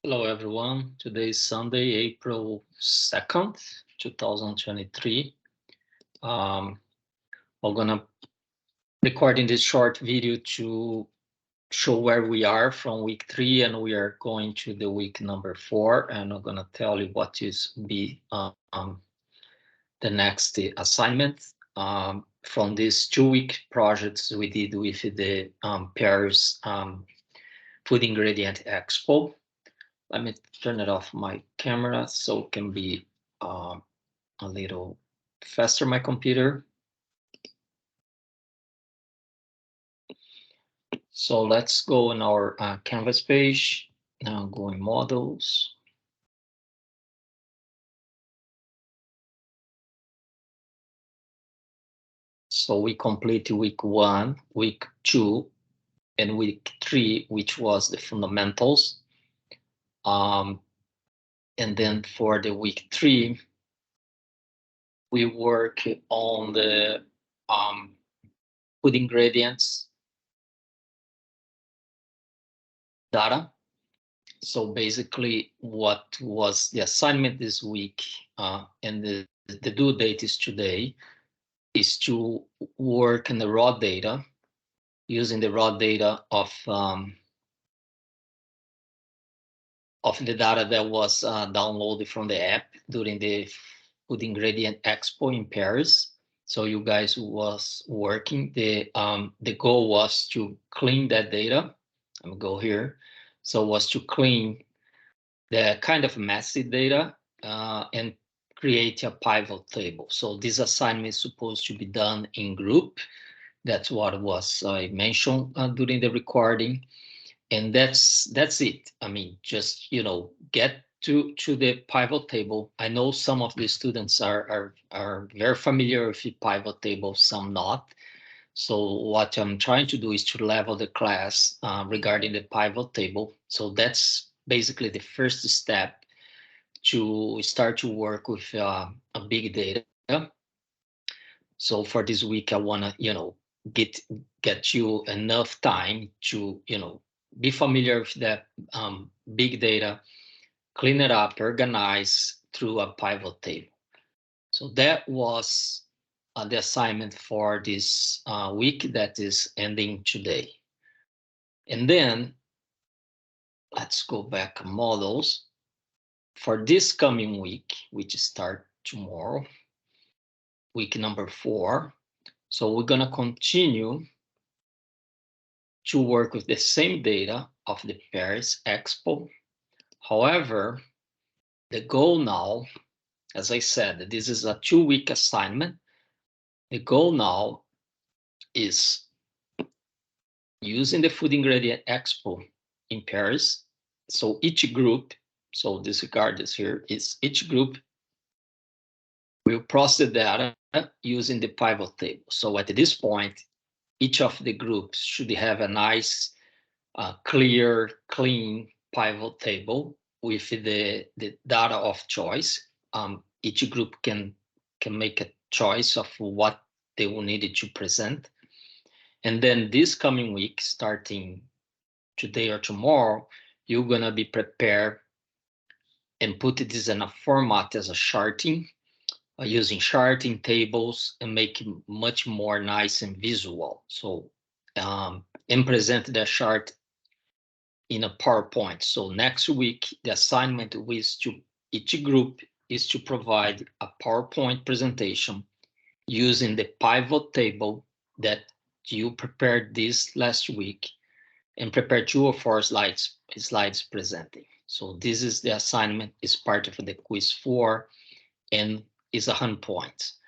Hello, everyone. Today is Sunday, April 2nd, 2023. We're going to recording this short video to show where we are from week 3, and we are going to the week number 4, and I'm going to tell you what is the next assignment from these 2-week projects we did with the Paris Food Ingredient Expo. Let me turn it off my camera so it can be a little faster, my computer. So let's go on our Canvas page. Now go in models. So we complete week 1, week 2, and week 3, which was the fundamentals. And then for the week 3, we work on the food ingredients data. So basically, what was the assignment this week, and the due date is today, is to work in the raw data, using the raw data of the data that was downloaded from the app during the Food Ingredient Expo in Paris. So you guys was working. The goal was to clean that data. I'm gonna go here. So was to clean the kind of messy data and create a pivot table. So this assignment is supposed to be done in group. That's what was I mentioned during the recording, and that's it. I mean, just get to the pivot table. I know some of the students are very familiar with the pivot table, some not. So what I'm trying to do is to level the class regarding the pivot table. So that's basically the first step to start to work with a big data. So for this week, I want to, get you enough time to, be familiar with that big data, clean it up, organize through a pivot table. So that was the assignment for this week that is ending today. And then let's go back models for this coming week, which start tomorrow, week number 4. So we're going to continue to work with the same data of the Paris Expo. However, the goal now, as I said, this is a 2-week assignment. The goal now is using the Food Ingredient Expo in Paris. So each group, so disregard this here, is each group will process data using the pivot table. So at this point, each of the groups should have a nice, clear, clean pivot table with the data of choice. Each group can make a choice of what they will need to present. And then this coming week, starting today or tomorrow, you're going to be prepared and put this in a format as a charting, using charting tables and make it much more nice and visual. So, and present the chart in a PowerPoint. So next week, the assignment is to each group is to provide a PowerPoint presentation using the pivot table that you prepared this last week and prepare 2 or 4 slides presenting. So this is the assignment, is part of the quiz 4 and is 100 points.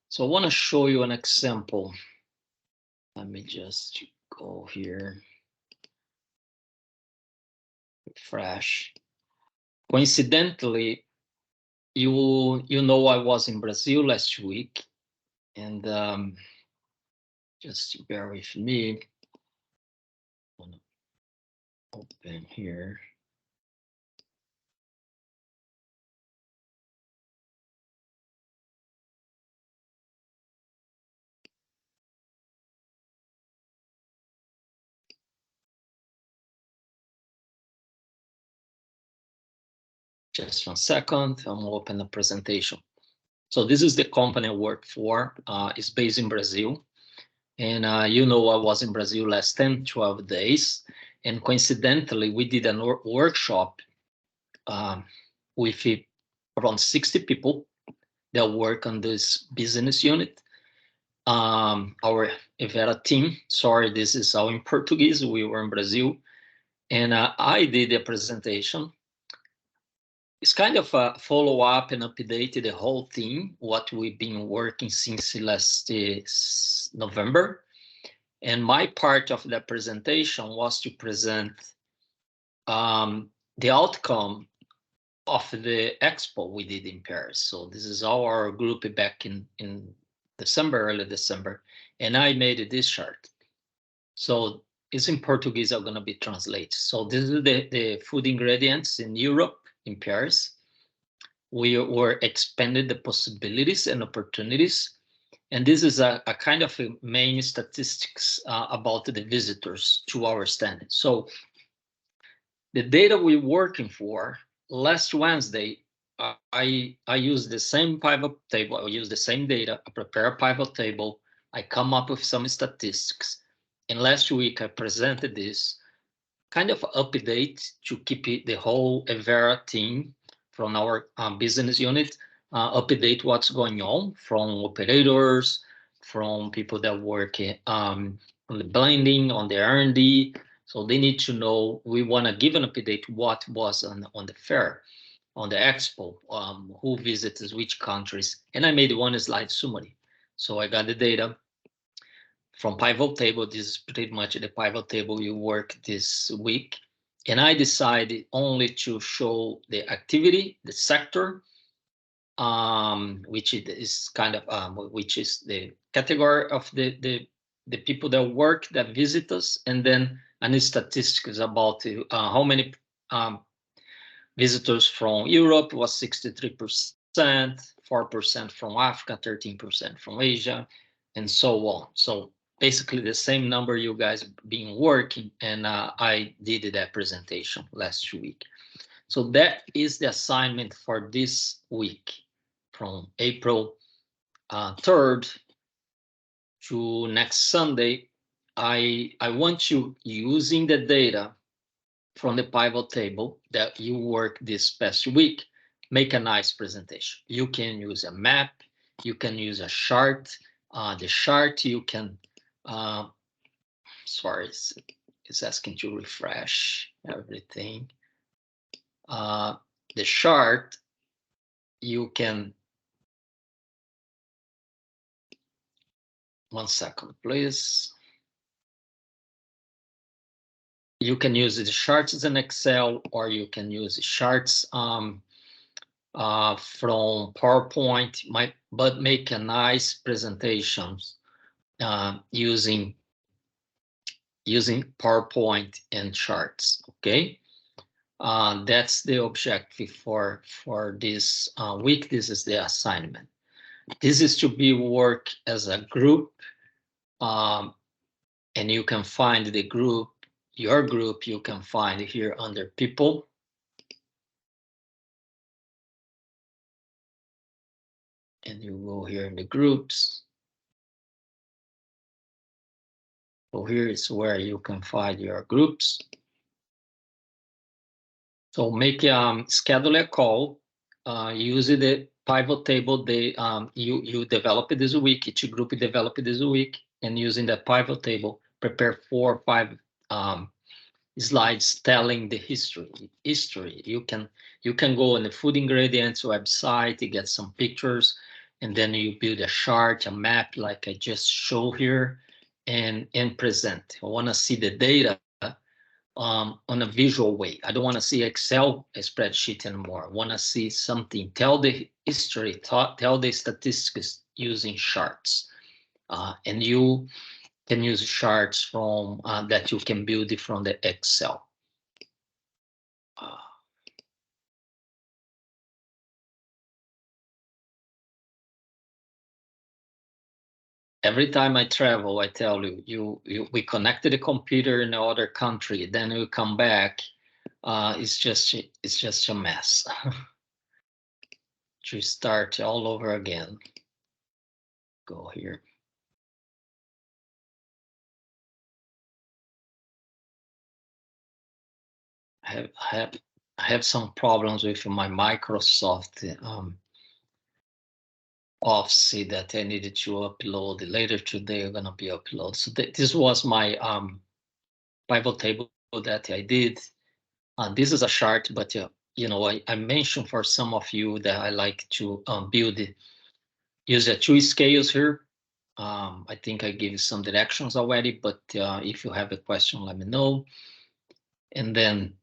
So I want to show you an example. Let me just go here. Refresh. Coincidentally, you know I was in Brazil last week, and just bear with me. I'm gonna open here. Just 1 second. I'm open the presentation. So this is the company I work for. It's based in Brazil. And I was in Brazil last 10, 12 days. And coincidentally, we did a workshop with around 60 people that work on this business unit. Our Evera team, sorry, this is all in Portuguese. We were in Brazil. And I did a presentation. It's kind of a follow up and update the whole thing, what we've been working since last November. And my part of the presentation was to present the outcome of the expo we did in Paris. So this is our group back in December, early December. And I made this chart. So it's in Portuguese, I'm going to be translated. So this is the food ingredients in Europe, in Paris. We were expanded the possibilities and opportunities. And this is a kind of a main statistics about the visitors to our stand. So the data we're working for, last Wednesday, I use the same pivot table. I use the same data. I prepare a pivot table. I come up with some statistics. And last week, I presented this kind of update to keep the whole Evera team from our business unit update what's going on from operators, from people that work on the blending, on the R&D. So they need to know, we want to give an update what was on the fair, on the expo, who visits which countries. And I made one slide summary. So I got the data from pivot table. This is pretty much the pivot table you work this week. And I decided only to show the activity, the sector, which is kind of which is the category of the people that work, that visit us, and then any statistics about how many visitors from Europe was 63%, 4% from Africa, 13% from Asia, and so on. So basically the same number you guys been working, and I did that presentation last week. So that is the assignment for this week from April 3rd to next Sunday. I want you using the data from the pivot table that you work this past week, make a nice presentation. You can use a map, you can use a chart. The chart you can, sorry, it's asking to refresh everything. The chart you can, 1 second, please. You can use the charts in Excel, or you can use the charts from PowerPoint, but make a nice presentations using PowerPoint and charts. Okay, that's the objective for this week. This is the assignment. This is to be work as a group, and you can find the group, your group. You can find here under people. And you go here in the groups. So here is where you can find your groups. So make schedule a call. Use the pivot table you developed this week. Each group developed this week, and using the pivot table, prepare 4 or 5 slides telling the history. You can go on the food ingredients website, you get some pictures, and then you build a chart, a map like I just show here, and present. I want to see the data on a visual way. I don't want to see Excel spreadsheet anymore. I want to see something. Tell the history, tell the statistics using charts, and you can use charts from that you can build it from the Excel. Every time I travel, I tell you, we connected a computer in another country, then we come back. it's just a mess. To start all over again. Go here. I have some problems with my Microsoft Office that I needed to upload later today. I'm gonna be upload. So this was my pivot table that I did. This is a chart, but you know, I mentioned for some of you that I like to build use the two scales here. I think I gave you some directions already, but if you have a question, let me know. And then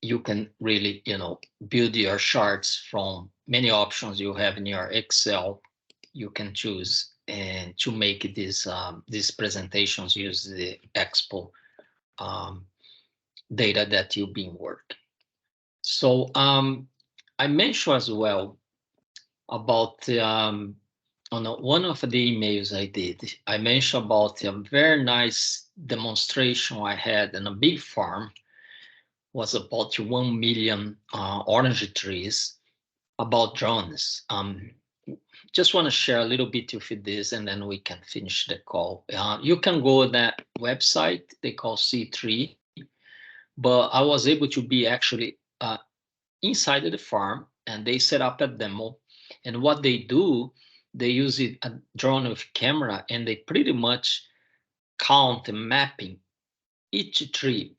you can really, you know, build your charts from many options you have in your Excel. You can choose and to make these presentations use the Expo um, data that you've been working. So I mentioned as well about on one of the emails I did, I mentioned about a very nice demonstration I had in a big farm. Was about 1 million orange trees about drones. Just want to share a little bit with this and then we can finish the call. You can go to that website they call C3, but I was able to be actually inside of the farm and they set up a demo. And what they do, they use a drone with camera and they pretty much count and mapping each tree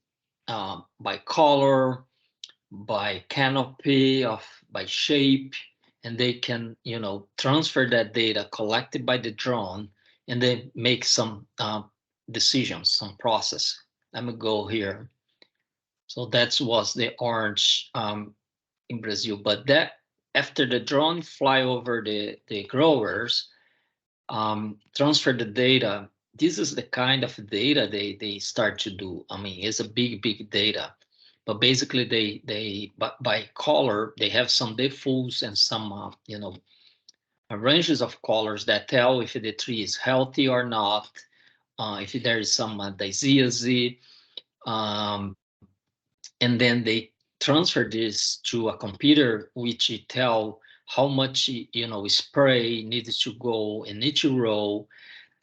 by color, by canopy, by shape, and they can, you know, transfer that data collected by the drone and then make some decisions, some process. Let me go here. So that was the orange in Brazil. But that after the drone fly over the growers, transfer the data. This is the kind of data they start to do. I mean, it's a big data, but basically they by color they have some defaults and some you know ranges of colors that tell if the tree is healthy or not, if there is some disease, um, and then they transfer this to a computer which tell how much you know spray needs to go in each row,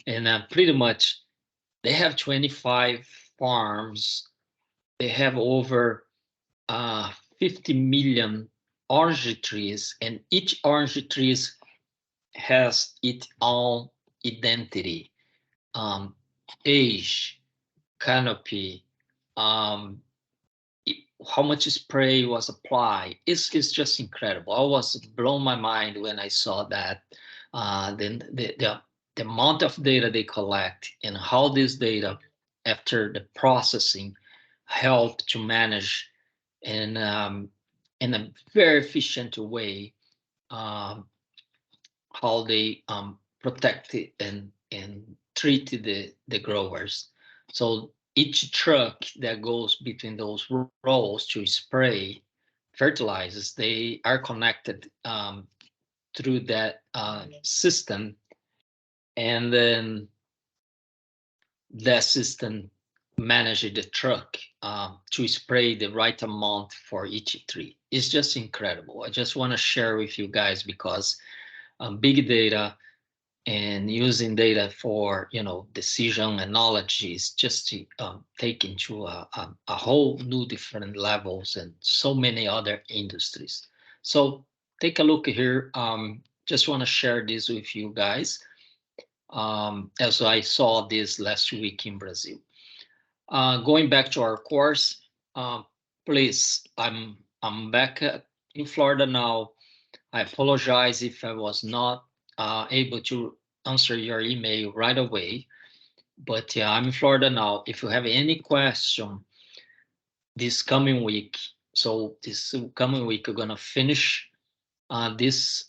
and pretty much they have 25 farms. They have over 50 million orange trees, and each orange trees has its own identity, um, age, canopy, um, how much spray was applied. It's just incredible. I was blown my mind when I saw that. Then the amount of data they collect and how this data, after the processing, help to manage in a very efficient way um, how they protect it and treat the growers. So each truck that goes between those rows to spray fertilizers, they are connected through that system, and then that system manages the truck to spray the right amount for each tree. It's just incredible. I just want to share with you guys because big data and using data for decision and knowledge is just to take into a whole new different levels and so many other industries. So take a look here. Just want to share this with you guys as I saw this last week in Brazil. Going back to our course, please, I'm back in Florida now. I apologize if I was not able to answer your email right away, but yeah, I'm in Florida now. If you have any question this coming week, so this coming week, we're gonna finish this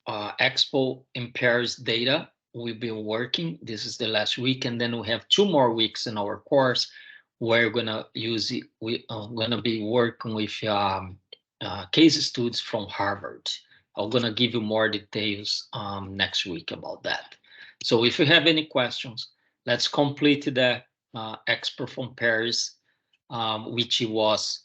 Expo in Paris data. We've been working. This is the last week, and then we have 2 more weeks in our course where we're gonna use it. We're gonna be working with case studies from Harvard. I'm gonna give you more details next week about that. So if you have any questions, let's complete the Expo from Paris. which was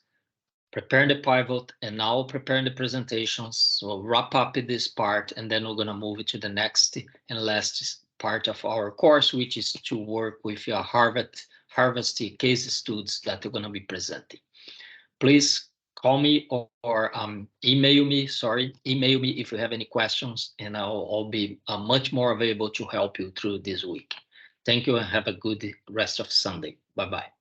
preparing the pivot and now preparing the presentations. So wrap up this part, and then we're going to move to the next and last part of our course, which is to work with your Harvest case studies that we're going to be presenting. Please call me or email me. Sorry, email me if you have any questions, and I'll be much more available to help you through this week. Thank you and have a good rest of Sunday. Bye bye.